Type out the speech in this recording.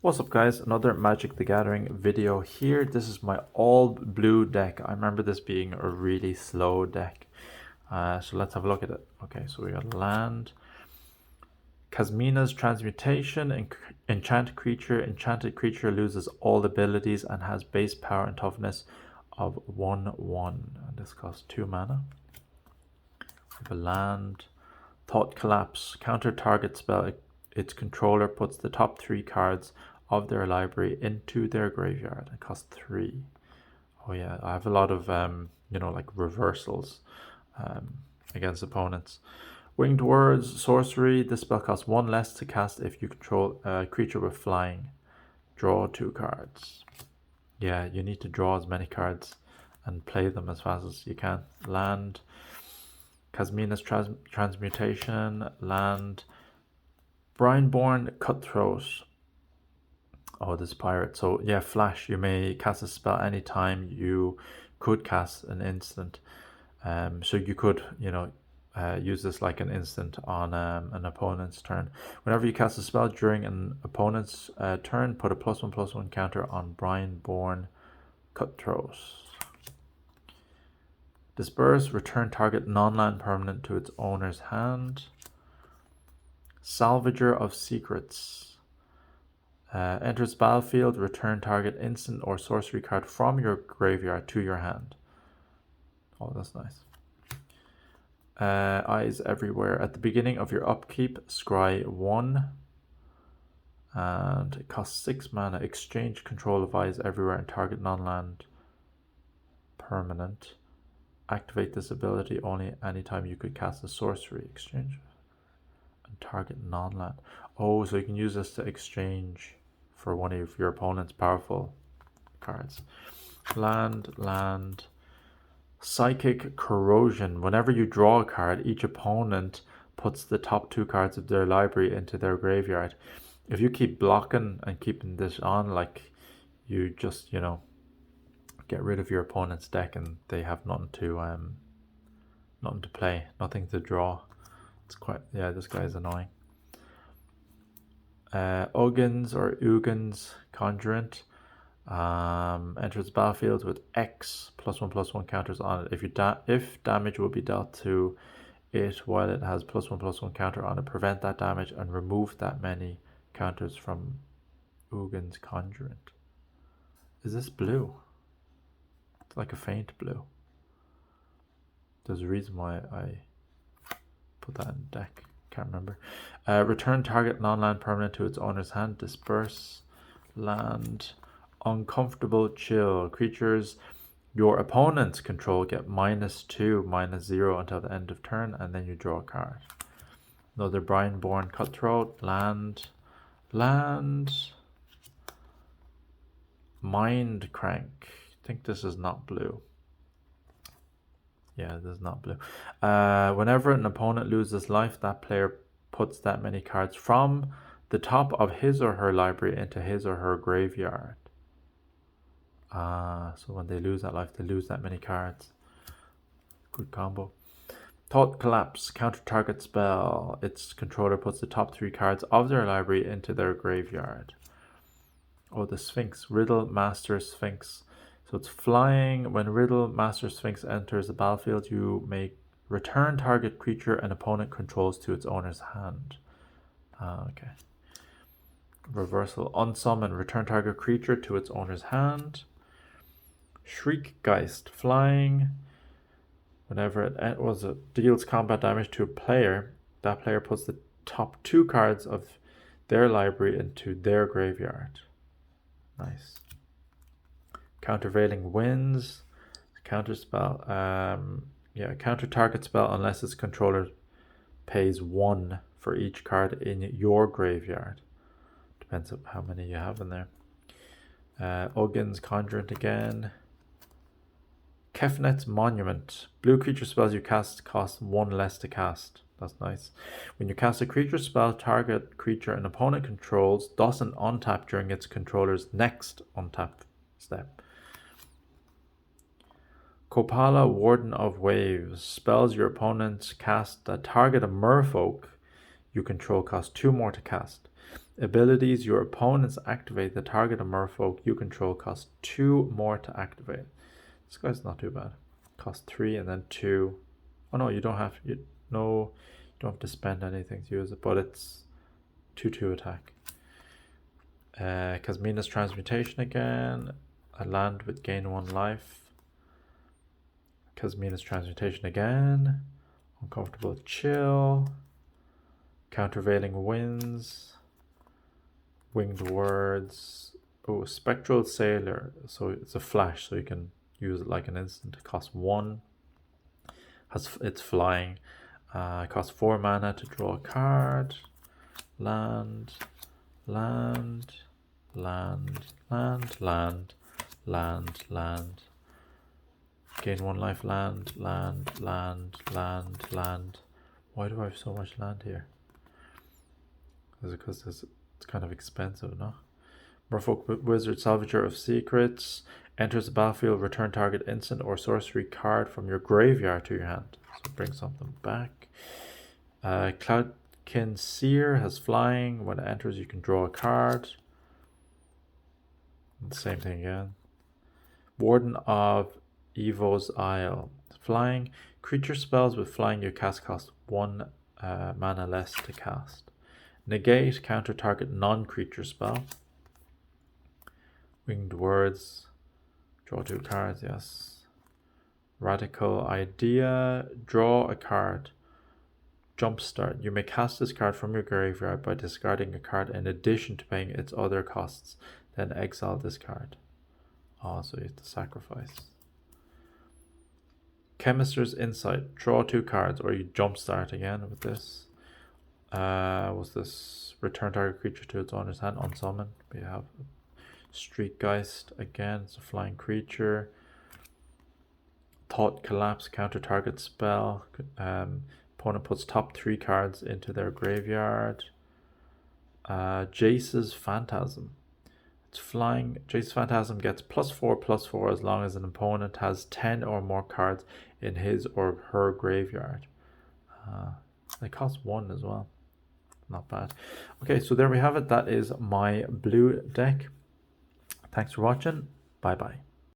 What's up guys, another Magic the Gathering video here. This is my all blue deck. I remember this being a really slow deck. So let's have a look at it. Okay, so we got land. Kasmina's Transmutation, enchanted creature loses all abilities and has base power and toughness of 1/1. And this costs 2 mana. We have a land. Thought Collapse, counter target spell. Its controller puts the top 3 cards of their library into their graveyard. It costs 3. Oh yeah, I have a lot of like reversals against opponents. Winged Words, sorcery. This spell costs 1 less to cast if you control a creature with flying. Draw 2 cards. Yeah, you need to draw as many cards and play them as fast as you can. Land. Kasmina's Transmutation. Land. Brineborn Cutthroat. Oh, this pirate. So yeah, flash. You may cast a spell anytime. You could cast an instant. So you could, use this like an instant on an opponent's turn. Whenever you cast a spell during an opponent's turn, put a +1/+1 counter on Brineborn Cutthroat. Disperse. Return target non-land permanent to its owner's hand. Salvager of Secrets. Enters battlefield, return target instant or sorcery card from your graveyard to your hand. Oh, that's nice. Eyes Everywhere. At the beginning of your upkeep, scry 1. And it costs 6 mana. Exchange control of Eyes Everywhere and target non-land permanent. Activate this ability only anytime you could cast a sorcery. Exchange and target non-land. Oh, so you can use this to exchange for one of your opponent's powerful cards. Land. Psychic Corrosion. Whenever you draw a card, each opponent puts the top 2 cards of their library into their graveyard. If you keep blocking and keeping this on, like, you just, get rid of your opponent's deck and they have nothing to play, nothing to draw. It's quite, yeah, this guy is annoying. Ugins Conjurant. Enters battlefield with X +1/+1 counters on it. If damage will be dealt to it while it has +1/+1 counter on it, prevent that damage and remove that many counters from Ugins Conjurant. Is this blue? It's like a faint blue. There's a reason why I put that in the deck. Can't remember. Return target non-land permanent to its owner's hand. Disperse. Land. Uncomfortable Chill. Creatures your opponents control get -2, -0 until the end of turn, and then you draw a card. Another Brineborn Cutthroat. Land. Mind Crank. I think this is not blue. Yeah, this is not blue. Whenever an opponent loses life, that player puts that many cards from the top of his or her library into his or her graveyard. So when they lose that life, they lose that many cards. Good combo. Thought Collapse, counter target spell. Its controller puts the top 3 cards of their library into their graveyard. Oh, the Sphinx, Riddle Master Sphinx. So it's flying. When Riddle Master Sphinx enters the battlefield, you may return target creature an opponent controls to its owner's hand. Okay. Reversal. Unsummon. Return target creature to its owner's hand. Shriekgeist. Flying. Whenever it deals combat damage to a player, that player puts the top 2 cards of their library into their graveyard. Nice. Countervailing Winds. Counter spell. Counter target spell unless its controller pays 1 for each card in your graveyard. Depends on how many you have in there. Ugins Conjurant again. Kefnet's Monument. Blue creature spells you cast cost 1 less to cast. That's nice. When you cast a creature spell, target creature an opponent controls doesn't untap during its controller's next untap step. Kopala, Warden of Waves. Spells your opponents cast that target a merfolk you control cost 2 more to cast. Abilities. Your opponents activate the target of merfolk you control cost 2 more to activate. This guy's not too bad. Cost 3 and then 2. Oh no, you don't have you don't have to spend anything to use it, but it's 2/2 attack. Kasmina's Transmutation again. A land with gain 1 life. Kasmina's Transmutation again. Uncomfortable Chill. Countervailing Winds. Winged Words. Oh, Spectral Sailor. So it's a flash, so you can use it like an instant. It costs 1. It's flying. It costs 4 mana to draw a card. Land. Land. Land. Land. Land. Land. Land. Gain 1 life. Land. Land. Land. Land. Land. Why do I have so much land here? Is it because it's kind of expensive, no? Merfolk Wizard, Salvager of Secrets. Enters the battlefield, return target instant or sorcery card from your graveyard to your hand. So bring something back. Cloudkin Seer has flying. When it enters, you can draw a card. Same thing again. Warden of Evo's Isle. Flying. Creature spells with flying you cast cost 1 mana less to cast. Negate, counter target non-creature spell. Winged Words. Draw 2 cards, yes. Radical Idea. Draw a card. Jumpstart. You may cast this card from your graveyard by discarding a card in addition to paying its other costs. Then exile this card. Oh, so you have to sacrifice. Chemist's Insight. Draw 2 cards, or you jumpstart again with this. Was this return target creature to its owner's hand? Unsummon. We have Streetgeist again. It's a flying creature. Thought Collapse. Counter target spell. Opponent puts top 3 cards into their graveyard. Jace's Phantasm. It's flying. Jace's Phantasm gets +4/+4 as long as an opponent has 10 or more cards in his or her graveyard. It costs 1 as well. Not bad. Okay, so there we have it. That is my blue deck. Thanks for watching. Bye bye.